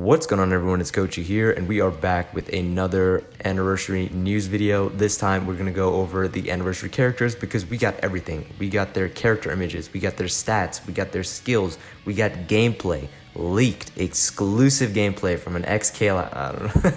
What's going on, everyone? It's Kochyy here, and we are back with another anniversary news video. This time we're going to go over the anniversary characters because we got everything. We got their character images, we got their stats, we got their skills, we got gameplay, leaked exclusive gameplay from an XK. I don't know.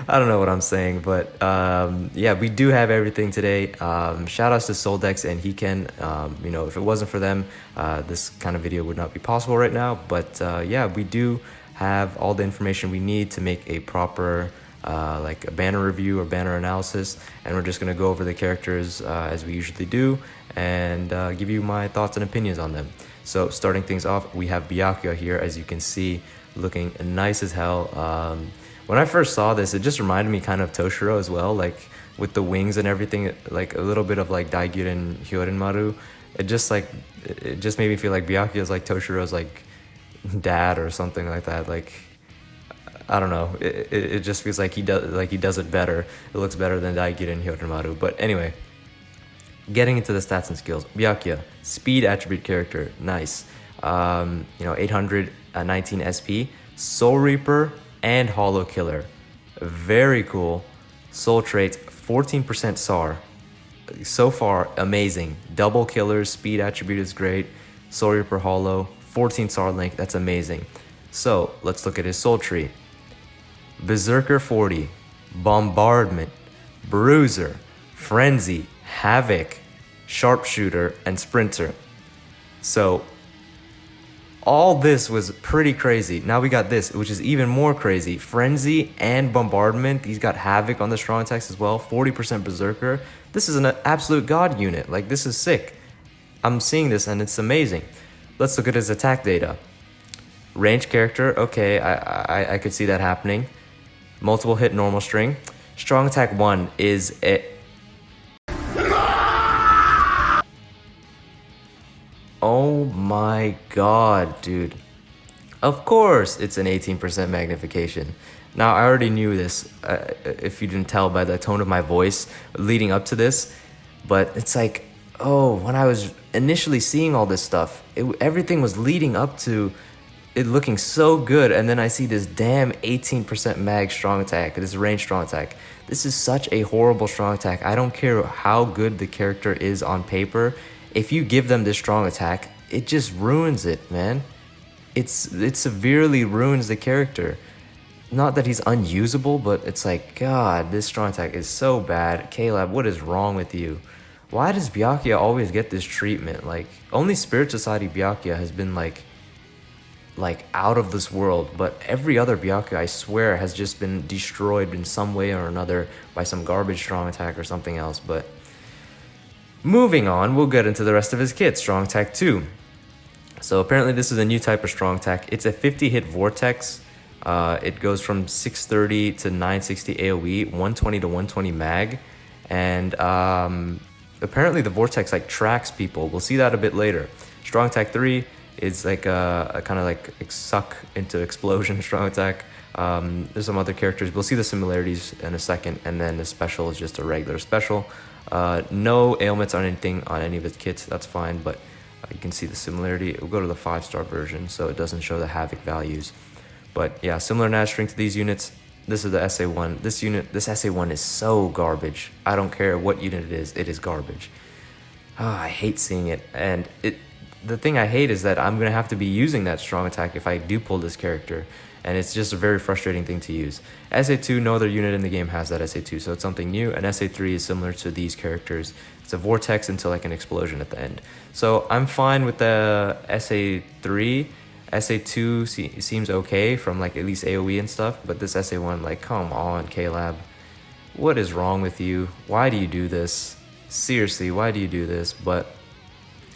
I don't know what I'm saying, but yeah, we do have everything today. Shout outs to Soldex and he can, if it wasn't for them, this kind of video would not be possible right now. But yeah, we do have all the information we need to make a proper like a banner review or banner analysis, and we're just going to go over the characters as we usually do and give you my thoughts and opinions on them. So starting things off, we have Byakuya here, as you can see, looking nice as hell. When I first saw this, it just reminded me kind of Toshiro as well, like with the wings and everything, like a little bit of like Daiguren Hyorinmaru. It just made me feel like Byakuya is like Toshiro's like dad or something like that. Like, I don't know, it just feels like he does it better. It looks better than Daiguren Hyorinmaru. But anyway, getting into the stats and skills, Byakuya, speed attribute character, nice. 819 SP, Soul Reaper and Hollow Killer, very cool. Soul traits, 14% SAR, so far amazing. Double killers, speed attribute is great. Soul Reaper, Hollow, 14 SAR link, that's amazing. So let's look at his soul tree. Berserker 40, Bombardment, Bruiser, Frenzy, Havoc, Sharpshooter, and Sprinter. So all this was pretty crazy. Now we got this, which is even more crazy. Frenzy and Bombardment. He's got Havoc on the strong attacks as well. 40% Berserker. This is an absolute god unit. Like, this is sick. I'm seeing this and it's amazing. Let's look at his attack data. Range character, okay, I could see that happening. Multiple hit, normal string. Strong attack 1 is a... Oh my god, dude. Of course it's an 18% magnification. Now, I already knew this, if you didn't tell by the tone of my voice leading up to this, but it's like, oh, when I was initially seeing all this stuff, everything was leading up to it looking so good, and then I see this damn 18% mag strong attack, this range strong attack. This is such a horrible strong attack. I don't care how good the character is on paper. If you give them this strong attack, it just ruins it, man. It severely ruins the character. Not that he's unusable, but it's like, God, this strong attack is so bad. K-Lab, what is wrong with you? Why does Byakuya always get this treatment? Like, only Spirit Society Byakuya has been like out of this world, but every other Byakuya, I swear, has just been destroyed in some way or another by some garbage strong attack or something else. But moving on, we'll get into the rest of his kit. Strong attack 2. So apparently this is a new type of strong attack. It's a 50 hit vortex. It goes from 630 to 960 AoE, 120 to 120 mag, and apparently the vortex like tracks people. We'll see that a bit later. Strong attack 3 is like a kind of like suck into explosion strong attack. There's some other characters. We'll see the similarities in a second, and then the special is just a regular special. No ailments on anything on any of its kits, that's fine, but you can see the similarity. We'll go to the 5-star version, so it doesn't show the Havoc values. But yeah, similar nat string to these units. This is the SA1. This SA1 is so garbage. I don't care what unit it is garbage. I hate seeing it. And the thing I hate is that I'm going to have to be using that strong attack if I do pull this character. And it's just a very frustrating thing to use. SA2, no other unit in the game has that SA2, so it's something new. And SA3 is similar to these characters. It's a vortex until like an explosion at the end. So I'm fine with the SA3. SA2 seems okay from like at least AoE and stuff, but this SA1, like, come on, K-Lab. What is wrong with you? Why do you do this? Seriously, why do you do this? But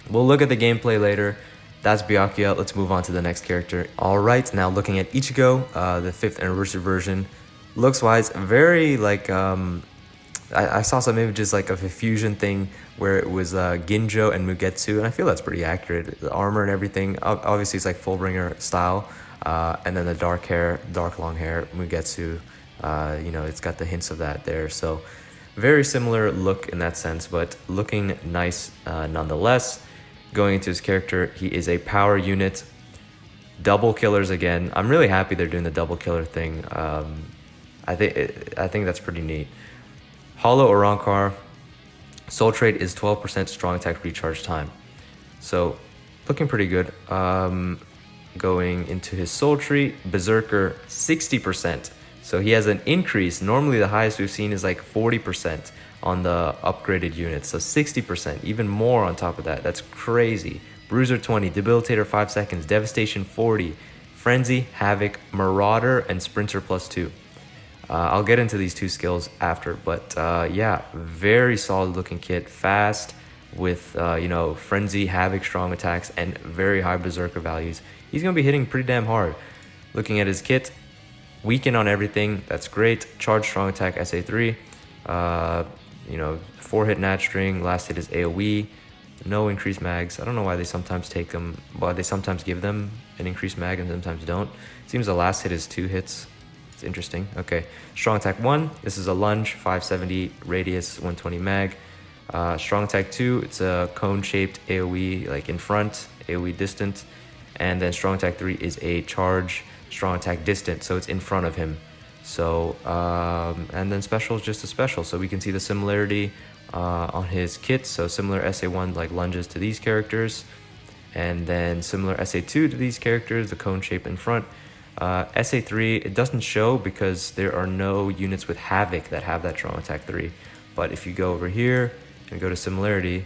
we'll look at the gameplay later. That's Byakuya. Let's move on to the next character. Alright, now looking at Ichigo, the 5th anniversary version. Looks-wise, very like, I saw some images like of a fusion thing where it was Ginjo and Mugetsu, and I feel that's pretty accurate. The armor and everything, obviously it's like Fullbringer style, and then the dark long hair, Mugetsu, it's got the hints of that there. So very similar look in that sense, but looking nice nonetheless. Going into his character, he is a power unit. Double killers again. I'm really happy they're doing the double killer thing. I think that's pretty neat. Hollow Orankar. Soul Trade is 12% strong attack recharge time. So, looking pretty good. Going into his Soul Tree, Berserker 60%. So he has an increase. Normally the highest we've seen is like 40% on the upgraded units. So 60%, even more on top of that. That's crazy. Bruiser 20, Debilitator 5 seconds, Devastation 40, Frenzy, Havoc, Marauder, and Sprinter +2. I'll get into these two skills after, but yeah, very solid looking kit, fast with Frenzy, Havoc, strong attacks, and very high Berserker values. He's gonna be hitting pretty damn hard. Looking at his kit, weaken on everything, that's great. Charge, strong attack, SA3. 4-hit Nat String, last hit is AoE. No increased mags. I don't know why they sometimes take them, why they sometimes give them an increased mag and sometimes don't. Seems the last hit is 2 hits. It's interesting. Okay, strong attack 1. This is a lunge, 570 radius, 120 mag. Strong attack 2. It's a cone-shaped AOE, like in front, AOE distant, and then strong attack 3 is a charge, strong attack distant, so it's in front of him. So and then special is just a special, so we can see the similarity on his kit. So similar SA1 like lunges to these characters, and then similar SA2 to these characters, the cone shape in front. SA3, it doesn't show because there are no units with Havoc that have that strong attack 3. But if you go over here and go to similarity,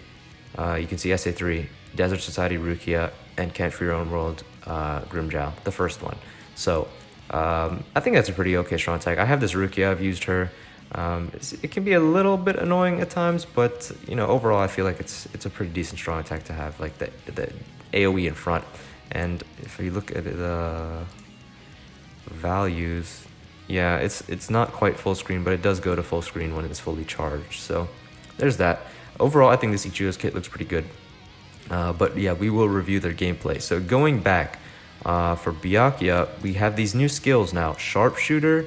you can see SA3, Desert Society Rukia, and Can't Free Your Own World Grimjow, the first one. So I think that's a pretty okay strong attack. I have this Rukia, I've used her. It can be a little bit annoying at times, but overall I feel like it's a pretty decent strong attack to have, like the AoE in front. And if you look at the values, yeah, it's not quite full screen, but it does go to full screen when it's fully charged. So there's that. Overall, I think this Ichigo's kit looks pretty good. But yeah, we will review their gameplay. So going back, for Byakuya, we have these new skills now, Sharpshooter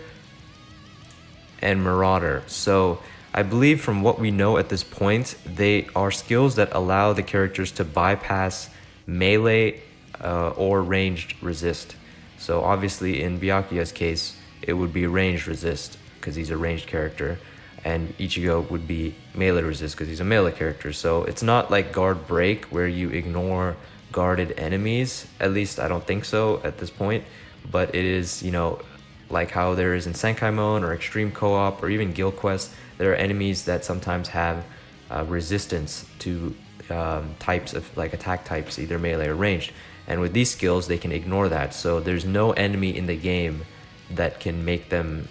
and Marauder. So I believe from what we know at this point, they are skills that allow the characters to bypass melee or ranged resist. So obviously in Byakuya's case, it would be ranged resist because he's a ranged character, and Ichigo would be melee resist because he's a melee character. So it's not like guard break where you ignore guarded enemies. At least I don't think so at this point, but it is, like how there is in Senkaimon or Extreme Co-op or even Guild Quest, there are enemies that sometimes have resistance to types of like attack types, either melee or ranged. And with these skills, they can ignore that. So there's no enemy in the game that can make them,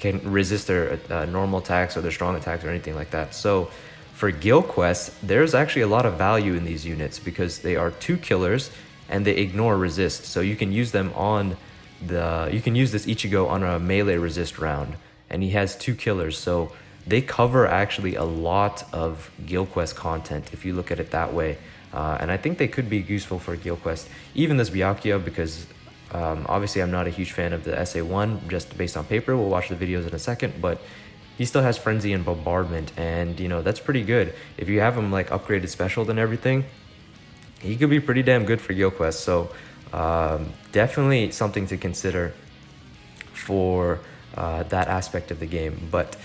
can resist their normal attacks or their strong attacks or anything like that. So for Guild Quest, there's actually a lot of value in these units because they are 2 killers and they ignore resist. So you can use them on you can use this Ichigo on a melee resist round, and he has 2 killers. So they cover actually a lot of Guild Quest content if you look at it that way. And I think they could be useful for Guild Quest. Even this Byakuya, because obviously I'm not a huge fan of the SA1 just based on paper. We'll watch the videos in a second, but he still has Frenzy and Bombardment, and that's pretty good. If you have him like upgraded special and everything, he could be pretty damn good for Guild Quest. So definitely something to consider for that aspect of the game. But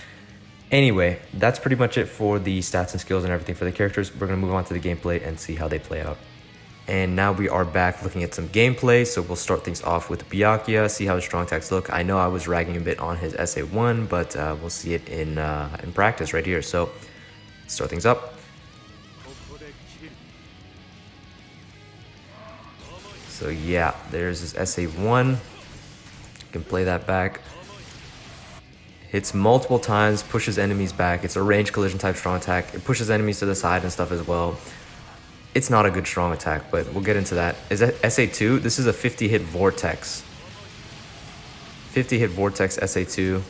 anyway, that's pretty much it for the stats and skills and everything for the characters. We're going to move on to the gameplay and see how they play out. And now we are back looking at some gameplay. So we'll start things off with Byakuya, see how his strong attacks look. I know I was ragging a bit on his SA1, but we'll see it in practice right here. So let's start things up. So yeah, there's his SA1. You can play that back. Hits multiple times, pushes enemies back. It's a range collision type strong attack. It pushes enemies to the side and stuff as well. It's not a good strong attack, but we'll get into that. Is that SA2? This is a 50 hit Vortex. 50 hit Vortex SA2.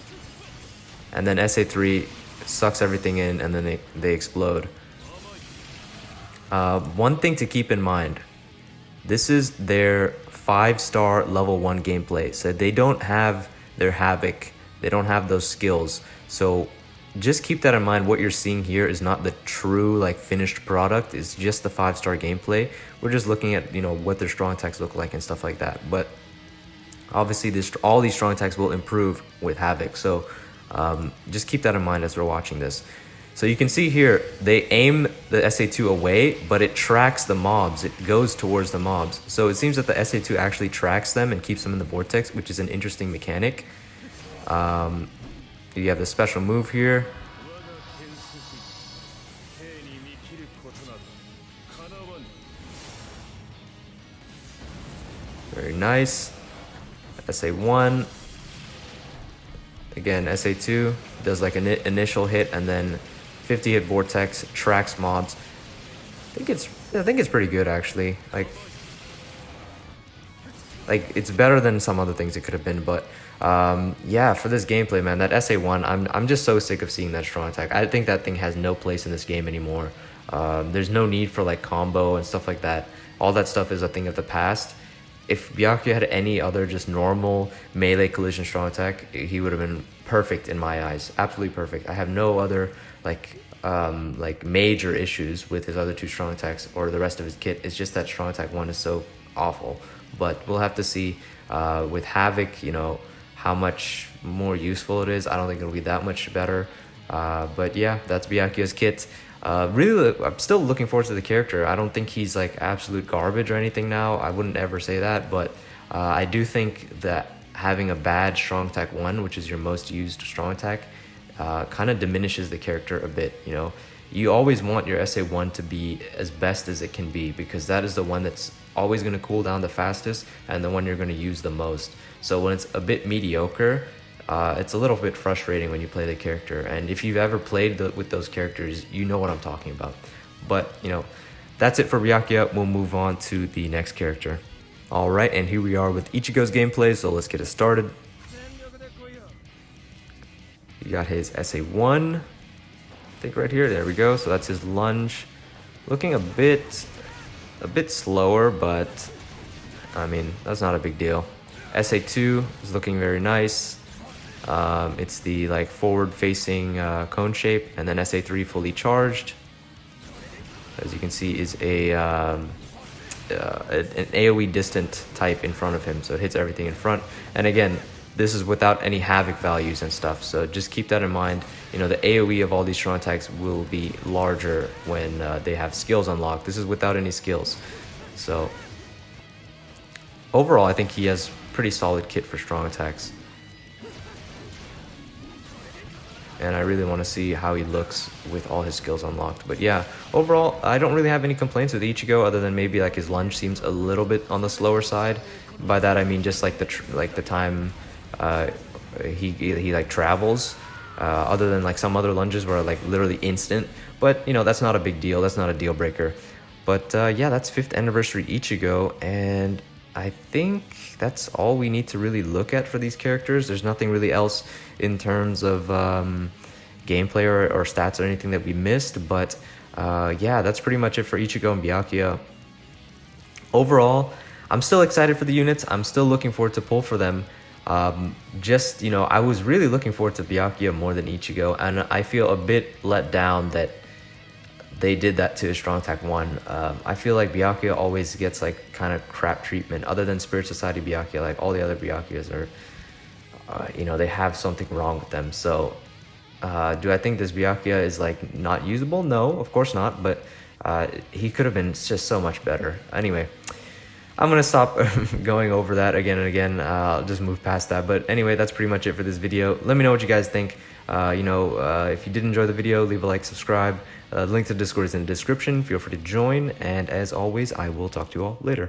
And then SA3 sucks everything in and then they explode. One thing to keep in mind, this is their 5-star level 1 gameplay. So they don't have their Havoc. They don't have those skills. So just keep that in mind. What you're seeing here is not the true like finished product. It's just the 5-star gameplay. We're just looking at, you know, what their strong attacks look like and stuff like that. But obviously all these strong attacks will improve with Havoc. So just keep that in mind as we're watching this. So you can see here, they aim the SA2 away, but it tracks the mobs. It goes towards the mobs. So it seems that the SA2 actually tracks them and keeps them in the vortex, which is an interesting mechanic. You have the special move here. Very nice. SA1. Again, SA2 does like an initial hit and then 50 hit vortex, tracks mobs. I think it's pretty good actually. Like it's better than some other things it could have been, but yeah, for this gameplay, man, that SA1, I'm just so sick of seeing that strong attack. I think that thing has no place in this game anymore. There's no need for like combo and stuff like that. All that stuff is a thing of the past. If Byakuya had any other just normal melee collision strong attack, he would have been perfect in my eyes. Absolutely perfect. I have no other like major issues with his other two strong attacks or the rest of his kit. It's just that strong attack 1 is so awful. But we'll have to see with Havoc, you know, how much more useful it is. I don't think it'll be that much better. But yeah, that's Byakuya's kit. Really, I'm still looking forward to the character. I don't think he's like absolute garbage or anything now. I wouldn't ever say that, but I do think that having a bad strong attack 1, which is your most used strong attack, kind of diminishes the character a bit. You know, you always want your SA1 to be as best as it can be, because that is the one that's always going to cool down the fastest and the one you're going to use the most. So when it's a bit mediocre, it's a little bit frustrating when you play the character. And if you've ever played with those characters, you know what I'm talking about. But, you know, that's it for Byakuya. We'll move on to the next character. Alright, and here we are with Ichigo's gameplay, so let's get it started. You got his SA1, I think right here, there we go. So that's his lunge. Looking a bit slower, but I mean, that's not a big deal. SA2 is looking very nice. It's the like forward facing cone shape, and then SA3 fully charged, as you can see, is an AoE distant type in front of him, so it hits everything in front. And again, this is without any Havoc values and stuff, so just keep that in mind. You know, the AoE of all these strong attacks will be larger when they have skills unlocked. This is without any skills. So overall, I think he has pretty solid kit for strong attacks. And I really want to see how he looks with all his skills unlocked. But yeah, overall, I don't really have any complaints with Ichigo, other than maybe like his lunge seems a little bit on the slower side. By that I mean just like the time he like travels, other than like some other lunges where like literally instant. But you know, that's not a big deal. That's not a deal breaker. But yeah, that's 5th Anniversary Ichigo, and I think that's all we need to really look at for these characters. There's nothing really else in terms of gameplay or stats or anything that we missed. But yeah, that's pretty much it for Ichigo and Byakuya. Overall, I'm still excited for the units. I'm still looking forward to pull for them. Just, you know, I was really looking forward to Byakuya more than Ichigo, and I feel a bit let down that they did that to his strong attack 1. I feel like Byakuya always gets like kind of crap treatment. Other than Spirit Society Byakuya, like all the other Byakuyas are, you know, they have something wrong with them. So do I think this Byakuya is like not usable? No, of course not. But he could have been just so much better. Anyway, I'm going to stop going over that again and again. I'll just move past that. But anyway, that's pretty much it for this video. Let me know what you guys think. You know, if you did enjoy the video, leave a like, subscribe. The link to Discord is in the description. Feel free to join. And as always, I will talk to you all later.